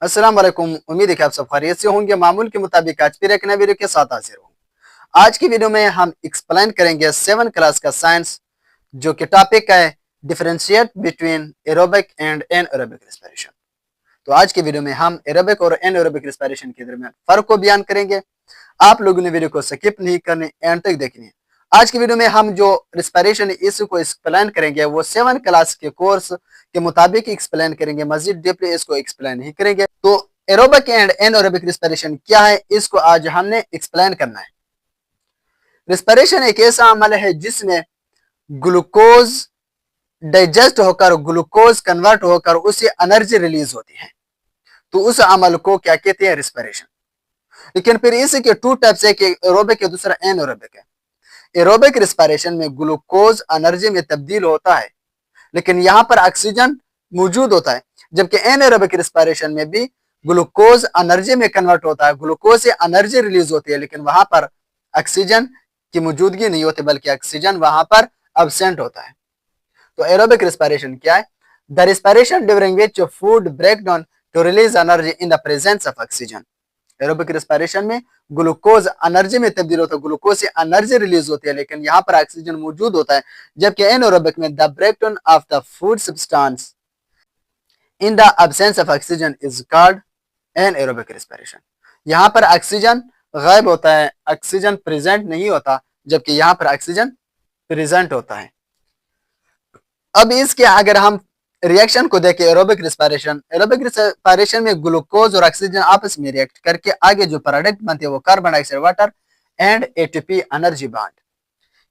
अस्सलाम वालेकुम। उम्मीद है कि आप सब खैरियत से होंगे। मामूल के मुताबिक आज फिर एक नए वीडियो के साथ हाजिर हूँ। आज की वीडियो में हम एक्सप्लेन करेंगे 7 क्लास का साइंस, जो कि टॉपिक है differentiate between aerobic and anaerobic respiration. तो आज की वीडियो में हम एरोबिक और एनएरोबिक रेस्पिरेशन के दरमियान फर्क को बयान करेंगे। आप लोगों ने वीडियो को स्किप नहीं करनी, एंड तक देखनी है। आज की वीडियो में हम जो रेस्पिरेशन इशू को एक्सप्लेन करेंगे वो 7 क्लास के कोर्स के मुताबिक एक्सप्लेन करेंगे, मजीद डीपली इसको एक्सप्लेन नहीं करेंगे। तो एरोबिक एंड एनएरोबिक रेस्पिरेशन क्या है, इसको आज हमने एक्सप्लेन करना है। रेस्पिरेशन एक ऐसा अमल है जिसमें ग्लूकोज डाइजेस्ट होकर ग्लूकोज कन्वर्ट होकर उसे एनर्जी रिलीज होती है। तो उस अमल को क्या कहते हैं? रेस्पिरेशन। लेकिन फिर इसके टू टाइप्स है, कि एरोबिक है, दूसरा एनएरोबिक है। एरोबिक रेस्पिरेशन में ग्लूकोज एनर्जी में तब्दील होता है, लेकिन यहाँ पर ऑक्सीजन मौजूद होता है। जबकि एनएरोबिक रेस्पिरेशन में भी ग्लूकोज एनर्जी में कन्वर्ट होता है, ग्लूकोज से एनर्जी रिलीज होती है, लेकिन वहां पर ऑक्सीजन की मौजूदगी नहीं होती, बल्कि ऑक्सीजन वहां पर एब्सेंट होता है। तो एरोबिक रेस्पिरेशन क्या है? The respiration during which food break down to release energy in the presence of oxygen. Aerobic respiration में ग्लूकोज एनर्जी में तब्दील होता है, ग्लूकोज से एनर्जी रिलीज होती है, लेकिन यहाँ पर ऑक्सीजन मौजूद होता है। जबकि एनएरोबिक में the breakdown of the food substance in the absence of oxygen is called anaerobic respiration. यहाँ पर ऑक्सीजन गायब होता है, ऑक्सीजन प्रेजेंट नहीं होता, जबकि यहाँ पर ऑक्सीजन प्रेजेंट होता है। अब इसके अगर हम रिएक्शन को देखें, एरोबिक रेस्पिरेशन में ग्लूकोज और ऑक्सीजन आपस में रिएक्ट करके आगे जो प्रोडक्ट बनते हैं वो carbon dioxide, water and ATP energy bond.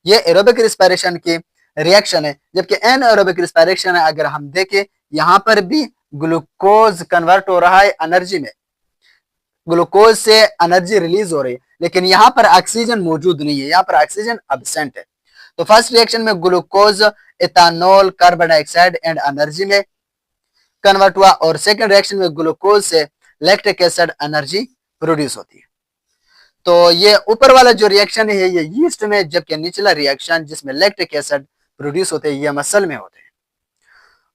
ये एरोबिक रेस्पिरेशन की रिएक्शन है। जबकि एनएरोबिक रेस्पिरेशन है, अगर हम देखें यहाँ पर भी ग्लूकोज कन्वर्ट हो रहा है एनर्जी में, ग्लूकोज से एनर्जी रिलीज हो रही है, लेकिन यहाँ पर ऑक्सीजन मौजूद नहीं है, यहाँ पर ऑक्सीजन एब्सेंट है। तो फर्स्ट रिएक्शन में glucose ethanol carbon dioxide and energy में कन्वर्ट हुआ, और सेकंड रिएक्शन में ग्लूकोज से लैक्टिक एसिड एनर्जी प्रोड्यूस होती है। तो ये ऊपर वाला जो रिएक्शन है ये यीस्ट में, जबकि निचला रिएक्शन जिसमें लैक्टिक एसिड प्रोड्यूस होते हैं ये मसल में होते हैं।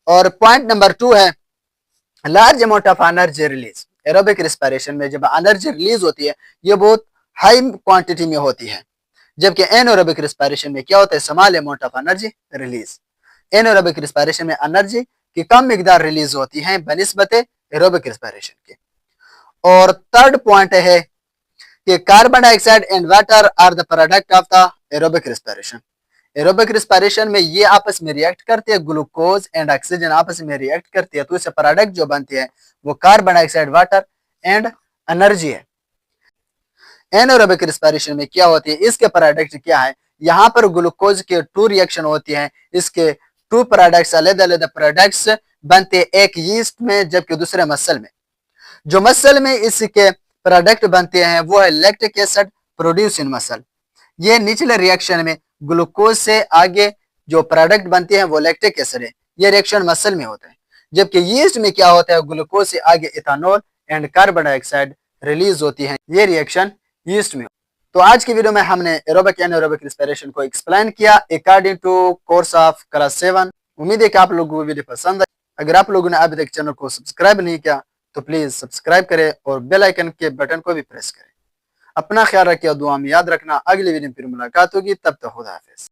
और पॉइंट नंबर 2 है large amount of energy release. Aerobic respiration में जब एनर्जी रिलीज होती है ये बहुत हाई क्वांटिटी में होती है, जबकि एनएरोबिक रेस्पिरेशन में क्या होता है? Small amount of energy release. Anaerobic respiration में एनर्जी की कम मिकदार रिलीज होती है बनिस्बत एरोबिक रेस्पिरेशन के। और थर्ड पॉइंट है कि carbon dioxide and water are the product of the aerobic respiration. Aerobic respiration में ये आपस में रिएक्ट करते हैं, ग्लूकोज एंड ऑक्सीजन आपस में रिएक्ट करती है, तो इससे प्रोडक्ट जो बनती है वो carbon dioxide, water and energy है। एनएरोबिक रेस्पिरेशन में क्या होती है? इसके प्रोडक्ट क्या है? यहाँ पर ग्लूकोज के 2 रिएक्शन होती हैं, इसके 2 प्रोडक्ट्स अलग अलग प्रोडक्ट्स बनते हैं, एक यीस्ट में जबकि दूसरे मसल में। जो मसल में इसके प्रोडक्ट बनते हैं वो है lactic acid produce in muscle. ये निचले रिएक्शन में ग्लूकोज से आगे जो प्रोडक्ट बनते हैं वो लैक्टिक एसिड है, ये रिएक्शन मसल में होता है। जबकि यीस्ट में क्या होता है? ग्लूकोज से आगे ethanol and carbon dioxide release होती है, ये रिएक्शन यीस्ट में। तो आज की वीडियो में हमने एरोबिक एंड एरोबिक रेस्पिरेशन को एक्सप्लेन किया according to course of class 7। उम्मीद है कि आप लोगों को वीडियो पसंद है। अगर आप लोगों ने अभी तक चैनल को सब्सक्राइब नहीं किया तो प्लीज सब्सक्राइब करें और बेल आइकन के बटन को भी प्रेस करें। अपना ख्याल रखिए, दुआ में याद रखना। अगली वीडियो में फिर मुलाकात होगी, तब तक खुदा हाफिज।